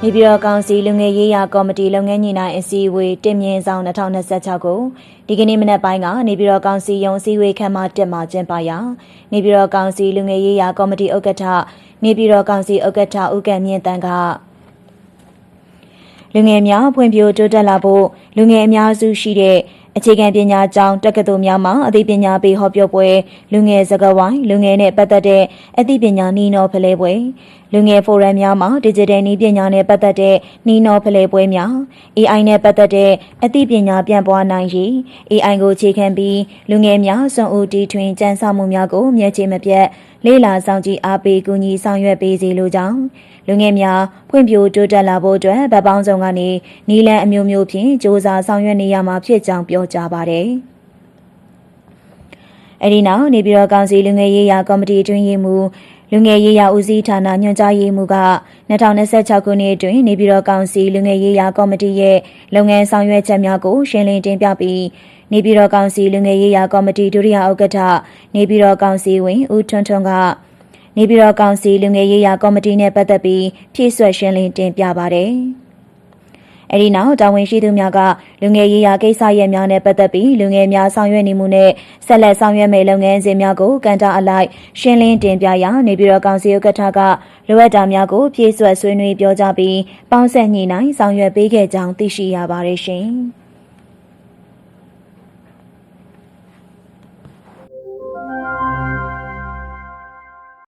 နေပြည်တော်ကောင်စီလူငယ်ရေးရာကော်မတီလုပ်ငန်းညှိနှိုင်းအစည်းအဝေးတင်မြင့်ဆောင်2026ကိုဒီကနေ့မနက်ပိုင်းကနေပြည်တော်ကောင်စီရုံးအစည်းအဝေးခန်းမတက်မှာကျင်းပရာနေပြည်တော်ကောင်စီလူငယ်ရေးရာကော်မတီဥက္ကဋ္ဌနေပြည်တော်ကောင်စီဥက္ကဋ္ဌဦးကံမြင့်တန်းကလူငယ်များဖွံ့ဖြိုးတိုးတက်လာဖို့လူငယ်အများစုရှိတဲ့အခြေခံပညာကျောင်းတက္ကသိုလ်များမှာအသိပညာပေးဟောပြောပွဲလူငယ်စကားဝိုင်းလူငယ်နဲ့ပတ်သက်တဲ့အသိပညာနှီးနှောဖလှယ်ပွဲလူငယ်ဖိုရမ်များမှာ digital နည်းပညာနဲ့ပတ်သက်တဲ့နှီးနှောဖလှယ်ပွဲများ AI နဲ့ပတ်သက်တဲ့အသိပညာပြန့်ပွားနိုင်ရေး AI ကိုအခြေခံပြီးလူငယ်များစွမ်းဦးတီထွင်ကြံ့ဆမှုများကိုမျက်ခြေမပြတ်လေ့လာဆောင်ကြည့်အားပေးကူညီဆောင်ရွက်ပေးစီလိုကြောင်းလူငယ်များဖွံ့ဖြိုးတိုးတက်လာဖို့အတွက်ဗတ်ပေါင်းစုံကနေနည်းလမ်းအမျိုးမျိုးဖြင့်စ조사ဆောင်ရွက်နေရမှာဖြစ်ကြောင်းပြောကြားပါတယ်။အဲဒီနောက်နေပြည်တော်ကောင်စီလူငယ်ရေးရာကော်မတီအတွင်းရေးမှူးလူငယ်ရေးရာဦးစီးဌာနညွှန်ကြားရေးမှူးက2026ခုနှစ်အတွင်းနေပြည်တော်ကောင်စီလူငယ်ရေးရာကော်မတီရဲ့လုပ်ငန်းဆောင်ရွက်ချက်များကိုရှင်းလင်းတင်ပြပြီးနေပြည်တော်ကောင်စီလူငယ်ရေးရာကော်မတီဒုတိယဥက္ကဋ္ဌနေပြည်တော်ကောင်စီဝင်ဦးထွန်းထွန်းကနေပြည်တော်ကောင်စီလူငယ်ရေးရာကော်မတီနဲ့ပတ်သက်ပြီးဖြည့်ဆွတ်ရှင်းလင်းတင်ပြပါတယ်။အဲဒီနောက်တာဝန်ရှိသူများကလူငယ်ရေးရာကိစ္စရပ်များနဲ့ပတ်သက်ပြီးလူငယ်များဆောင်ရွက်နေမှုနဲ့ဆက်လက်ဆောင်ရွက်မယ့်လုပ်ငန်းစဉ်များကိုကဏ္ဍအလိုက်ရှင်းလင်းတင်ပြရာနေပြည်တော်ကောင်စီဥက္ကဋ္ဌကလိုအပ်တာများကိုဖြည့်ဆွတ်ဆွေးနွေးပြောကြားပြီးပေါင်းဆက်ညှိနှိုင်းဆောင်ရွက်ပေးခဲ့ကြောင်းသိရှိရပါတယ်ရှင်။